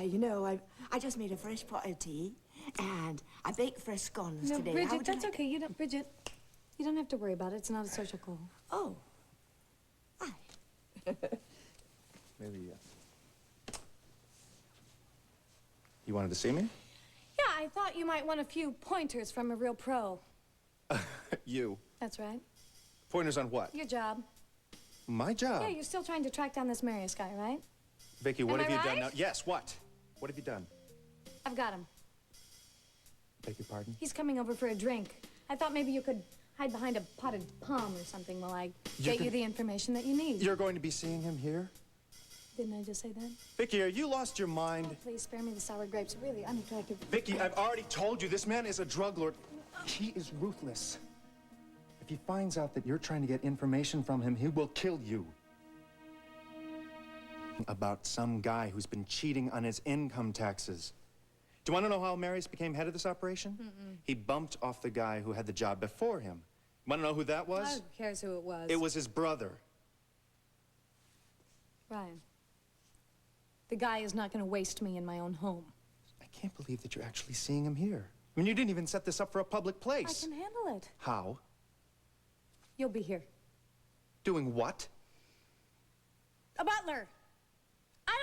Why, you know, I just made a fresh pot of tea, and I baked fresh scones No, today. Bridget, that's okay. You don't, Bridget, you don't have to worry about it. It's not a social call. Oh. Aye. Maybe, You wanted to see me? Yeah, I thought you might want a few pointers from a real pro. You? That's right. Pointers on what? Your job. My job? Yeah, you're still trying to track down this Marius guy, right? Vicky, what Am have I you done right? now? Yes, what? What have you done? I've got him. Beg your pardon? He's coming over for a drink. I thought maybe you could hide behind a potted palm or something while I get you the information that you need. You're going to be seeing him here? Didn't I just say that? Vicky, are you lost your mind? Oh, please spare me the sour grapes. Really unattractive. Vicky, I've already told you, this man is a drug lord. He is ruthless. If he finds out that you're trying to get information from him, he will kill you. About some guy who's been cheating on his income taxes. Do you want to know how Marius became head of this operation? He bumped off the guy who had the job before him. Want to know who that was? Who cares who it was? It was his brother. Ryan. The guy is not going to waste me in my own home. I can't believe that you're actually seeing him here. I mean, you didn't even set this up for a public place. I can handle it. How? You'll be here. Doing what? A butler. How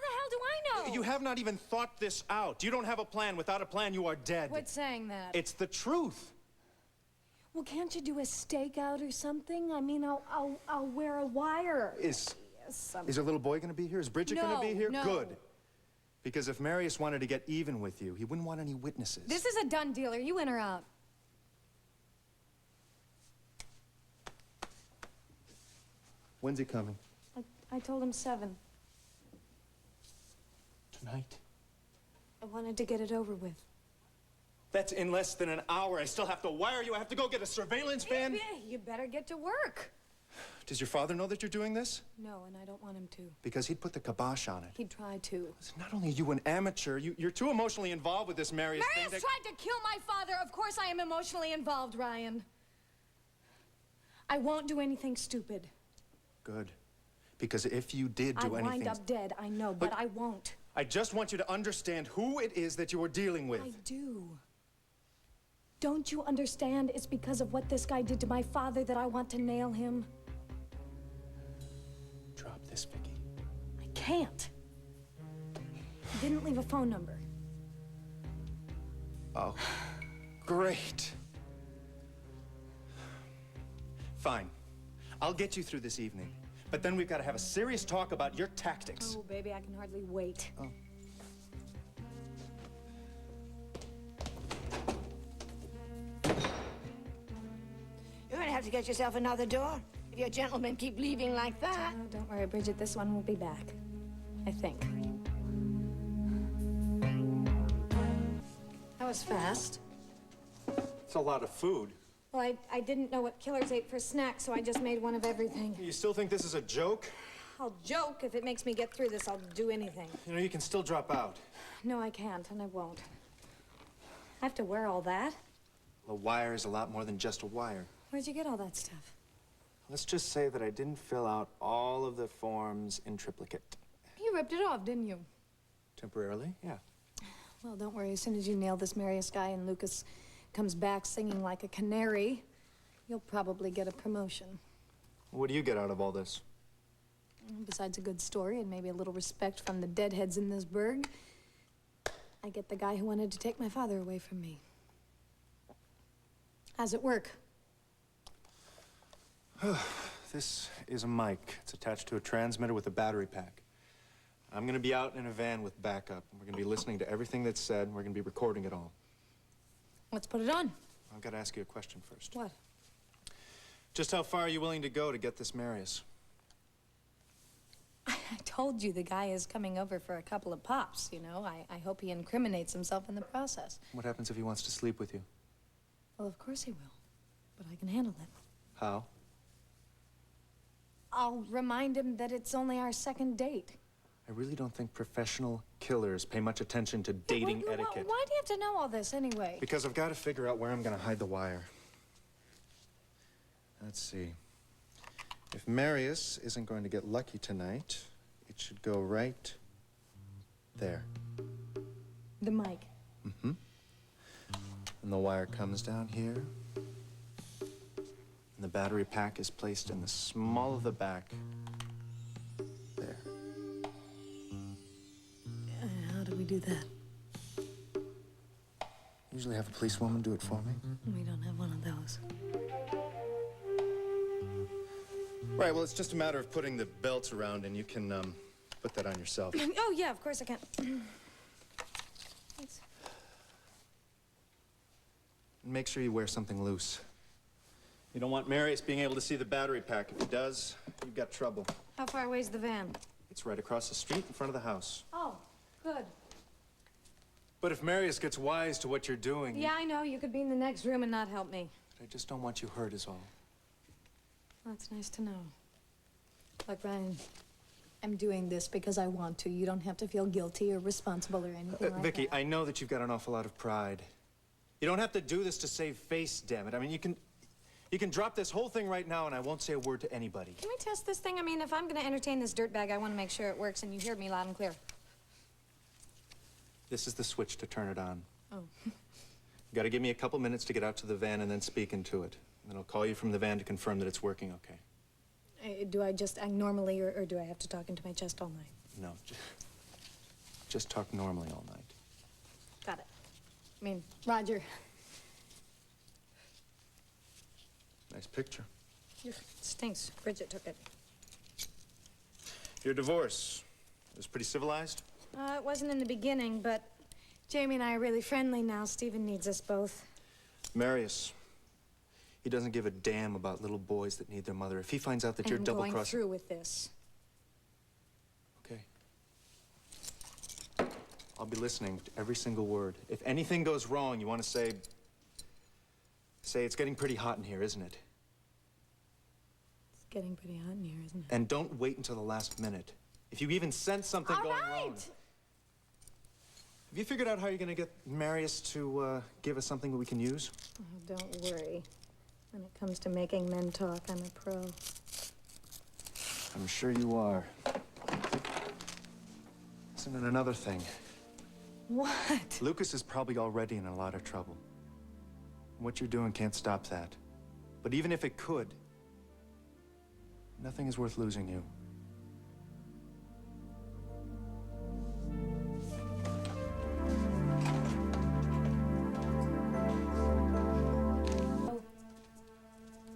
the hell do I know? You have not even thought this out. You don't have a plan. Without a plan, you are dead. Quit saying that. It's the truth. Well, can't you do a stakeout or something? I mean, I'll wear a wire. Is your little boy going to be here? Is Bridget going to be here? No. Good. Because if Marius wanted to get even with you, he wouldn't want any witnesses. This is a done deal. Are you in or out? When's he coming? I told him 7. Tonight. I wanted to get it over with. That's in less than an hour. I still have to wire you. I have to go get a surveillance van. Yeah, you better get to work. Does your father know that you're doing this? No, and I don't want him to. Because he'd put the kibosh on it. He'd try to. Listen, not only are you an amateur, you're too emotionally involved with this Marius thing. Marius tried to kill my father. Of course I am emotionally involved, Ryan. I won't do anything stupid. Good. Because if you did do anything... I'd wind up dead, I know, but I won't. I just want you to understand who it is that you are dealing with. I do. Don't you understand? It's because of what this guy did to my father that I want to nail him. Drop this, Vicky. I can't. He didn't leave a phone number. Oh, great. Fine. I'll get you through this evening. But then we've got to have a serious talk about your tactics. Oh, baby, I can hardly wait. Oh. You're going to have to get yourself another door if your gentlemen keep leaving like that. Oh, don't worry, Bridget. This one will be back. I think. That was fast. It's a lot of food. Well, I didn't know what killers ate for snacks, so I just made one of everything. You still think this is a joke? I'll joke. If it makes me get through this, I'll do anything. You know, you can still drop out. No, I can't, and I won't. I have to wear all that. A wire is a lot more than just a wire. Where'd you get all that stuff? Let's just say that I didn't fill out all of the forms in triplicate. You ripped it off, didn't you? Temporarily, yeah. Well, don't worry. As soon as you nail this Marius guy and Lucas comes back singing like a canary, you'll probably get a promotion. What do you get out of all this? Besides a good story and maybe a little respect from the deadheads in this burg, I get the guy who wanted to take my father away from me. How's it work? This is a mic. It's attached to a transmitter with a battery pack. I'm going to be out in a van with backup, and we're going to be listening to everything that's said, and we're going to be recording it all. Let's put it on. I've got to ask you a question first. What? Just how far are you willing to go to get this Marius? I told you the guy is coming over for a couple of pops, you know. I hope he incriminates himself in the process. What happens if he wants to sleep with you? Well, of course he will. But I can handle it. How? I'll remind him that it's only our second date. I really don't think professional killers pay much attention to dating etiquette. Why do you have to know all this anyway? Because I've got to figure out where I'm going to hide the wire. Let's see. If Marius isn't going to get lucky tonight, it should go right There. The mic. Mm-hmm. And the wire comes down here. And the battery pack is placed in the small of the back. There. How do we do that? Usually have a policewoman do it for me. We don't have one of those. Right, well, it's just a matter of putting the belts around, and you can, put that on yourself. Oh, yeah, of course I can. Thanks. Make sure you wear something loose. You don't want Marius being able to see the battery pack. If he does, you've got trouble. How far away is the van? It's right across the street in front of the house. Oh, good. But if Marius gets wise to what you're doing... Yeah, I know. You could be in the next room and not help me. I just don't want you hurt is all. That's nice to know. Look, Ryan, I'm doing this because I want to. You don't have to feel guilty or responsible or anything like Vicky, that. I know that you've got an awful lot of pride. You don't have to do this to save face, damn it. I mean, you can drop this whole thing right now and I won't say a word to anybody. Can we test this thing? I mean, if I'm going to entertain this dirtbag, I want to make sure it works and you hear me loud and clear. This is the switch to turn it on. Oh. You got to give me a couple minutes to get out to the van and then speak into it. And then I'll call you from the van to confirm that it's working okay. Do I just act normally or do I have to talk into my chest all night? No, just talk normally all night. Got it. I mean, Roger. Nice picture. Ugh, stinks. Bridget took it. Your divorce was pretty civilized? It wasn't in the beginning, but Jamie and I are really friendly now. Stephen needs us both. Marius, he doesn't give a damn about little boys that need their mother. If he finds out that you're I'm double-crossing... going through with this. Okay. I'll be listening to every single word. If anything goes wrong, you want to say it's getting pretty hot in here, isn't it? It's getting pretty hot in here, isn't it? And don't wait until the last minute. If you even sense something going wrong... Have you figured out how you're going to get Marius to give us something that we can use? Oh, don't worry. When it comes to making men talk, I'm a pro. I'm sure you are. Isn't it another thing? What? Lucas is probably already in a lot of trouble. What you're doing can't stop that. But even if it could, nothing is worth losing you.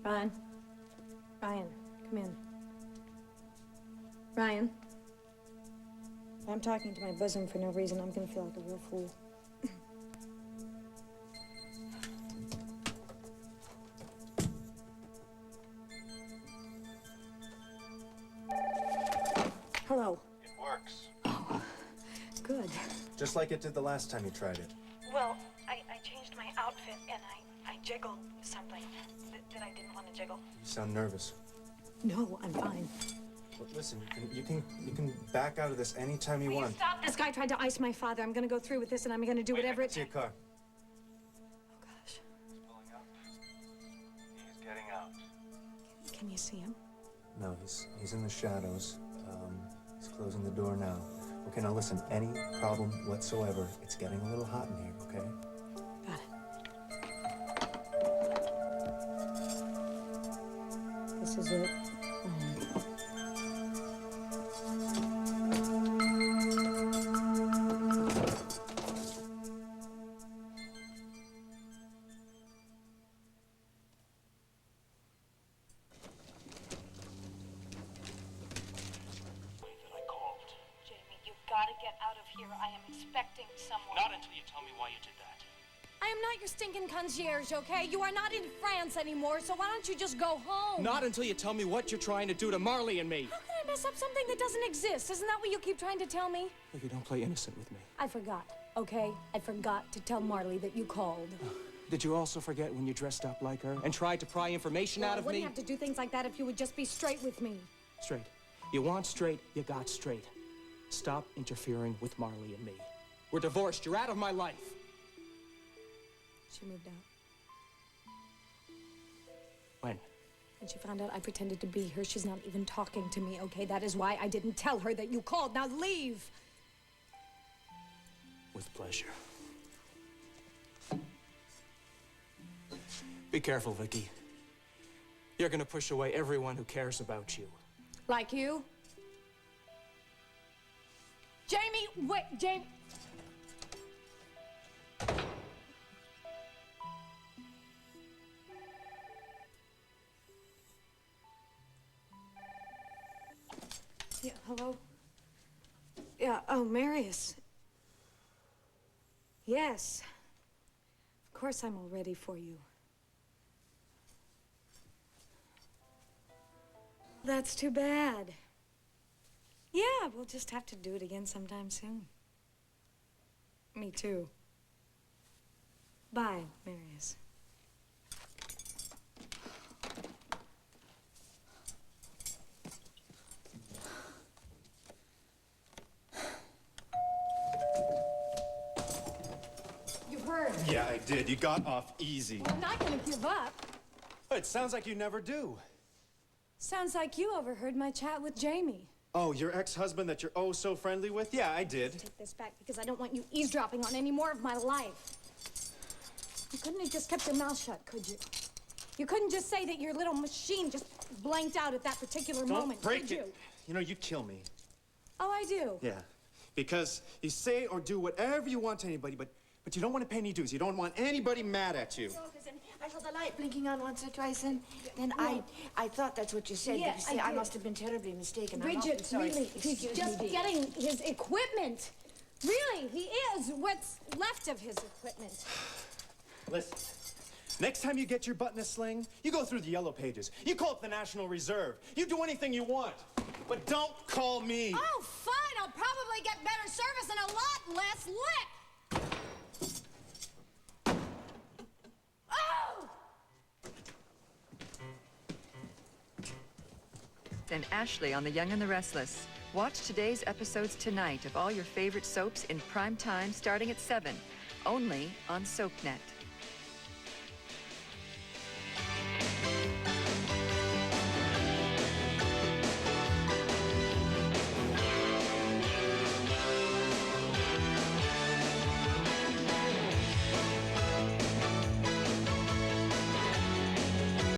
Ryan. Ryan, come in. Ryan. If I'm talking to my bosom for no reason, I'm gonna feel like a real fool. Hello. It works. Oh, good. Just like it did the last time you tried it. Well, I changed my outfit and I jiggled something that I didn't want to jiggle. You sound nervous. No, I'm fine. But listen, you can back out of this anytime you want. Stop! This guy tried to ice my father. I'm gonna go through with this and I'm gonna do whatever it See a takes. car. Oh, gosh. He's pulling up. He's getting out. Can you see him? No, he's in the shadows. He's closing the door now. Okay, now listen, any problem whatsoever, it's getting a little hot in here, okay? Got it. This is it. Gotta get out of here. I am expecting someone. Not until you tell me why you did that. I am not your stinking concierge, okay? You are not in France anymore, so why don't you just go home? Not until you tell me what you're trying to do to Marley and me. How can I mess up something that doesn't exist? Isn't that what you keep trying to tell me? If you don't play innocent with me. I forgot, okay? I forgot to tell Marley that you called. Did you also forget when you dressed up like her and tried to pry information out of I wouldn't me? have to do things like that if you would just be straight with me. Straight. You want straight, you got straight. Stop interfering with Marley and me. We're divorced. You're out of my life. She moved out. When? When she found out I pretended to be her, she's not even talking to me, okay? That is why I didn't tell her that you called. Now leave! With pleasure. Be careful, Vicky. You're gonna push away everyone who cares about you. Like you? Jamie, wait, Jamie. Yeah, hello? Yeah, oh, Marius. Yes. Of course I'm all ready for you. That's too bad. Yeah, we'll just have to do it again sometime soon. Me too. Bye, Marius. You heard. Yeah, I did. You got off easy. I'm not gonna give up. It sounds like you never do. Sounds like you overheard my chat with Jamie. Oh, your ex-husband that you're oh so friendly with? Yeah, I did. Take this back because I don't want you eavesdropping on any more of my life. You couldn't have just kept your mouth shut, could you? You couldn't just say that your little machine just blanked out at that particular moment, break could you? it. You know, you'd kill me. Oh, I do? Yeah, because you say or do whatever you want to anybody, but you don't want to pay any dues. You don't want anybody mad at you. I saw the light blinking on once or twice, and I thought that's what you said. Yeah, but you see, I I did. must have been terribly mistaken. I'm Bridget, awfully sorry. really, he's Excuse just me, dear. getting his equipment. Really, he is what's left of his equipment. Listen, next time you get your butt in a sling, you go through the yellow pages. You call up the National Reserve. You do anything you want, but don't call me. Oh, fine. I'll probably get better service and a lot less lick. And Ashley on The Young and the Restless. Watch today's episodes tonight of all your favorite soaps in prime time starting at 7, only on SoapNet.